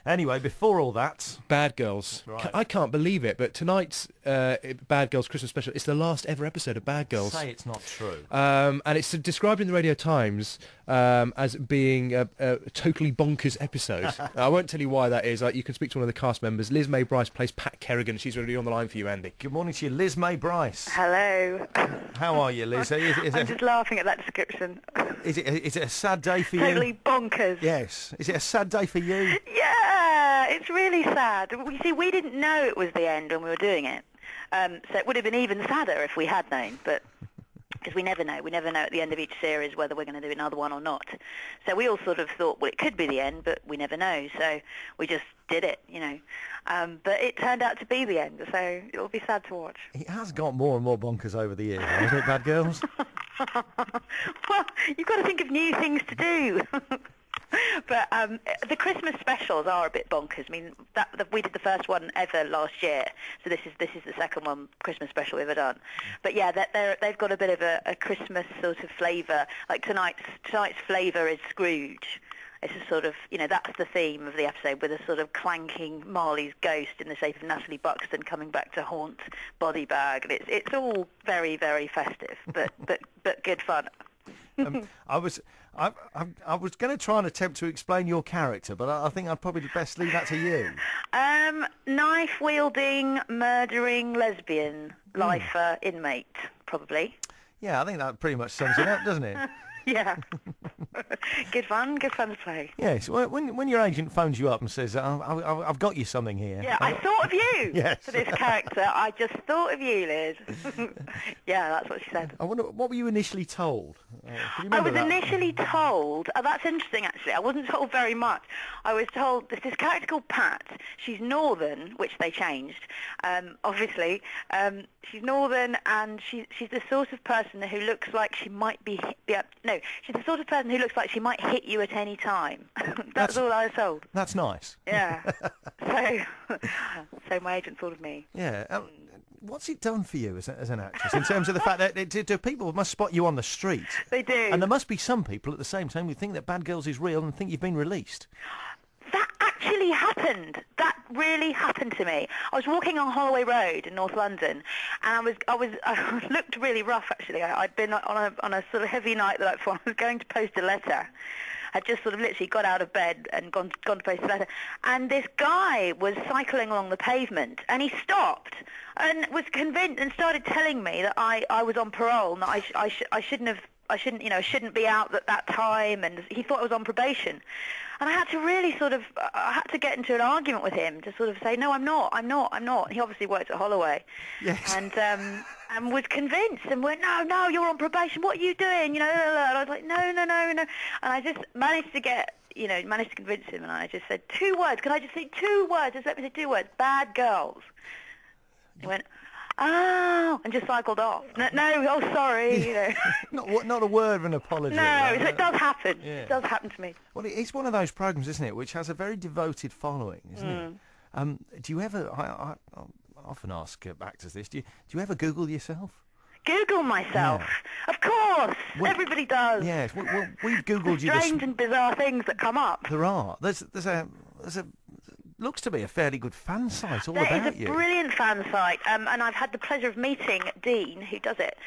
Anyway, before all that... Bad Girls. Right. I can't believe it, but tonight's Bad Girls Christmas special, it's the last ever episode of Bad Girls. Say it's not true. And it's described in the Radio Times as being a totally bonkers episode. I won't tell you why that is. You can speak to one of the cast members. Liz May Brice plays Pat Kerrigan. She's already on the line for you, Andy. Good morning to you, Liz May Brice. Hello. How are you, Liz? I'm just laughing at that description. Is it a sad day for you? Totally bonkers. Yes. Is it a sad day for you? Yeah, it's really sad. You see, we didn't know it was the end when we were doing it. So it would have been even sadder if we had known, but because we never know. We never know at the end of each series whether we're going to do another one or not. So we all sort of thought, well, it could be the end, but we never know. So we just did it, you know. But it turned out to be the end, so it'll be sad to watch. It has got more and more bonkers over the years, hasn't it, Bad Girls? Well, you've got to think of new things to do. But the Christmas specials are a bit bonkers. I mean, we did the first one ever last year, so this is the second one Christmas special we've ever done. But yeah, they've got a bit of a Christmas sort of flavour. Like tonight's flavour is Scrooge. It's a sort of, you know, that's the theme of the episode, with a sort of clanking Marley's ghost in the shape of Natalie Buxton coming back to haunt Body Bag. And it's all very, very festive, but good fun. I was going to try and attempt to explain your character, but I think I'd probably best leave that to you. Knife-wielding, murdering, lesbian, lifer, inmate, probably. Yeah, I think that pretty much sums it up, doesn't it? Yeah. Good fun to play. Yes, when your agent phones you up and says, I've got you something here. Yeah, I thought of you yes. for this character. I just thought of you, Liz. Yeah, that's what she said. I wonder, what were you initially told? I was initially told, that's interesting actually, I wasn't told very much. I was told there's this character called Pat. She's northern, which they changed, obviously. She's northern, and she's the sort of person who looks like she might be she's the sort of person who looks like she might hit you at any time. That's all I was told. That's nice. Yeah. So my agent thought of me. Yeah. What's it done for you as an actress, in terms of the fact that do people must spot you on the street? They do. And there must be some people at the same time who think that Bad Girls is real and think you've been released. That actually happened. That really happened to me. I was walking on Holloway Road in North London, and I looked really rough actually. I'd been on a sort of heavy night the night before. I was going to post a letter. I'd just sort of literally got out of bed and gone to post a letter, and this guy was cycling along the pavement, and he stopped and was convinced and started telling me that I was on parole and that I shouldn't be out at that time, and he thought I was on probation. And I had to really I had to get into an argument with him to sort of say, no, I'm not. He obviously worked at Holloway. Yes. And was convinced and went, no, you're on probation. What are you doing? You know, and I was like, no. And I just managed to convince him, and I just said 2 words. Can I just say 2 words? Just let me say 2 words. Bad Girls. He went, oh, and just cycled off. No, sorry, you know. Not a word of an apology. No, it does happen. Yeah. It does happen to me. Well, it's one of those programmes, isn't it, which has a very devoted following, isn't it? Do you ever, I often ask actors this, do you ever Google yourself? Google myself? Yeah. Of course. Everybody does. Yes, well, we've Googled you. Strange and bizarre things that come up. There are. There's a looks to be a fairly good fan site all about you. There is a brilliant fan site, and I've had the pleasure of meeting Dean, who does it,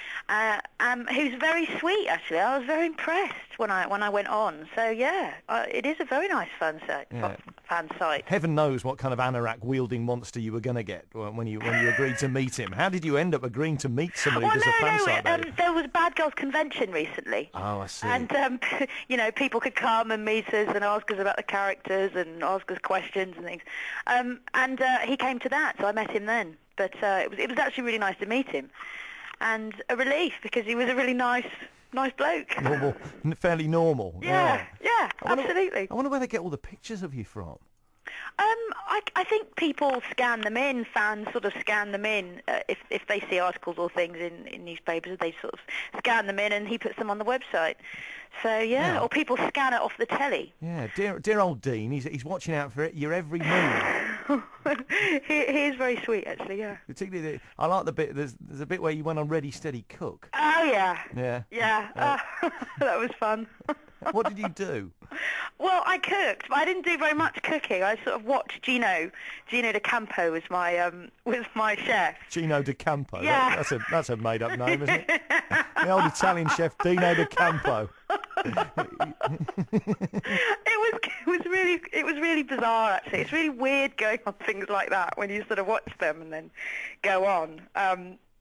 who's very sweet, actually. I was very impressed when I went on. So, yeah, it is a very nice fan site. Yeah. Fan site. Heaven knows what kind of anorak-wielding monster you were going to get when you agreed to meet him. How did you end up agreeing to meet somebody who's a fan site? There was a Bad Girls convention recently. Oh, I see. And, people could come and meet us and ask us about the characters and ask us questions and things. He came to that, so I met him then. But it was actually really nice to meet him, and a relief because he was a really nice bloke. Normal, fairly normal. Yeah, absolutely. I wonder where they get all the pictures of you from. I think people scan them in, fans sort of scan them in. If they see articles or things in newspapers, they sort of scan them in and he puts them on the website. So, yeah, or people scan it off the telly. Yeah, dear old Dean, he's watching out for your every move. he is very sweet, actually, yeah. Particularly, I like the bit, there's a bit where you went on Ready, Steady, Cook. Oh, yeah. Yeah. Yeah, that was fun. What did you do? Well, I cooked, but I didn't do very much cooking. I sort of watched Gino De Campo was my chef. Gino De Campo. Yeah. That's a made-up name, isn't it? The old Italian chef Dino De Campo. It was really bizarre, actually. It's really weird going on things like that when you sort of watch them and then go on.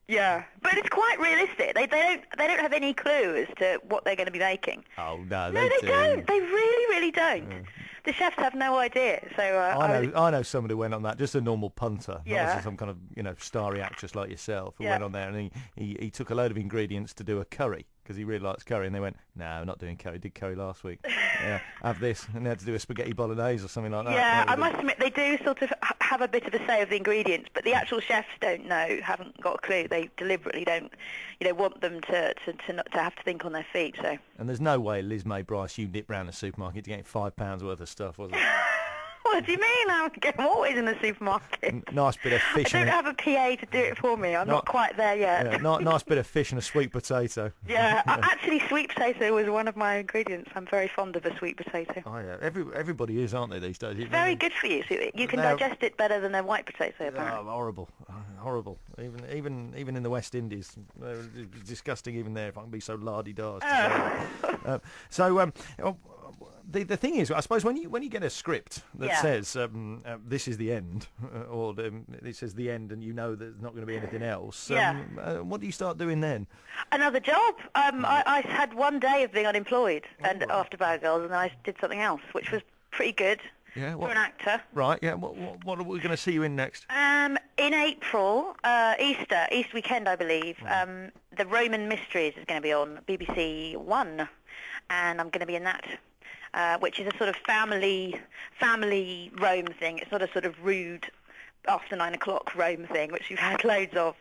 Yeah, but it's quite realistic. They don't have any clue as to what they're going to be making. Oh no, they don't. They really don't. The chefs have no idea. So I know somebody who went on that, just a normal punter, Yeah. not some kind of starry actress like yourself, who went on there and he took a load of ingredients to do a curry because he really likes curry, and they went, no, we're not doing curry. Did curry last week. Yeah, have this, and they had to do a spaghetti bolognese or something like that. Yeah, I must admit they do sort of have a bit of a say of the ingredients, but the actual chefs don't know, haven't got a clue. They deliberately don't, want them to not to have to think on their feet. So. And there's no way, Liz May Brice, you nip round the supermarket to get £5 worth of stuff, was it? What do you mean? I'm always in the supermarket. Nice bit of fish. I don't have a PA to do it for me. I'm not quite there yet. Yeah, nice bit of fish and a sweet potato. Yeah, actually, sweet potato was one of my ingredients. I'm very fond of a sweet potato. Oh yeah, everybody is, aren't they, these days? It's very good for you. So you can digest it better than a white potato, apparently. Oh, horrible. Even in the West Indies, disgusting. Even there, if I can be so lardy-da. The thing is, I suppose when you get a script that says this is the end, or it says the end, and you know there's not going to be anything else. What do you start doing then? Another job. I had one day of being unemployed after Bad Girls, and then I did something else, which was pretty good for an actor. Right. Yeah. What are we going to see you in next? In April, Easter weekend, I believe. The Roman Mysteries is going to be on BBC One, and I'm going to be in that. Which is a sort of family Rome thing. It's not a sort of rude after 9 o'clock Rome thing, which you've had loads of.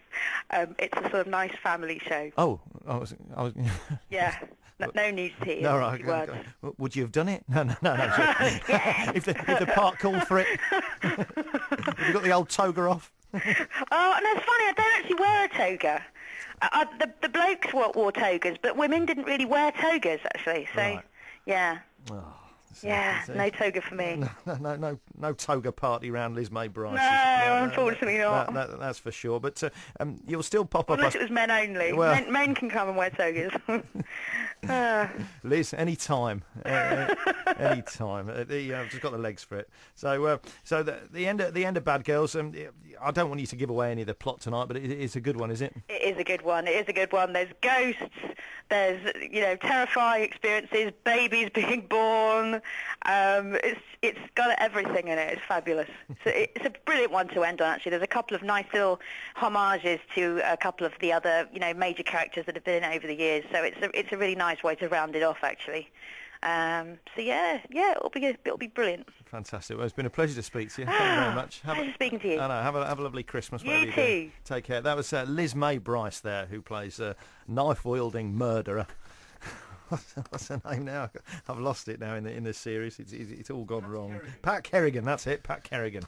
It's a sort of nice family show. Oh, I was. Yeah, no nudity. No, right. Okay. Would you have done it? No. Yeah. If the part called for it, have you got the old toga off? Oh, no, it's funny. I don't actually wear a toga. The blokes wore togas, but women didn't really wear togas actually. So, right. Yeah. Oh, no toga for me. No toga party round Liz May Brice. No, unfortunately not. That's for sure. But you'll still pop up. Unless it was men only. Well, men can come and wear togas. Liz, any time. Any time. I've just got the legs for it. So the end of Bad Girls. I don't want you to give away any of the plot tonight, but it's a good one, is it? It is a good one. There's ghosts. There's terrifying experiences. Babies being born. It's got everything in it. It's fabulous. So it's a brilliant one to end on. Actually, there's a couple of nice little homages to a couple of the other major characters that have been in over the years. So it's a really nice way to round it off, actually. It'll be brilliant. Fantastic. Well, it's been a pleasure to speak to you. Thank you very much. Pleasure speaking to you. I know. Have a lovely Christmas. You too. Take care. That was Liz May Brice there, who plays a knife-wielding murderer. What's her name now? I've lost it now in this series. It's all gone wrong. Pat Kerrigan. That's it. Pat Kerrigan.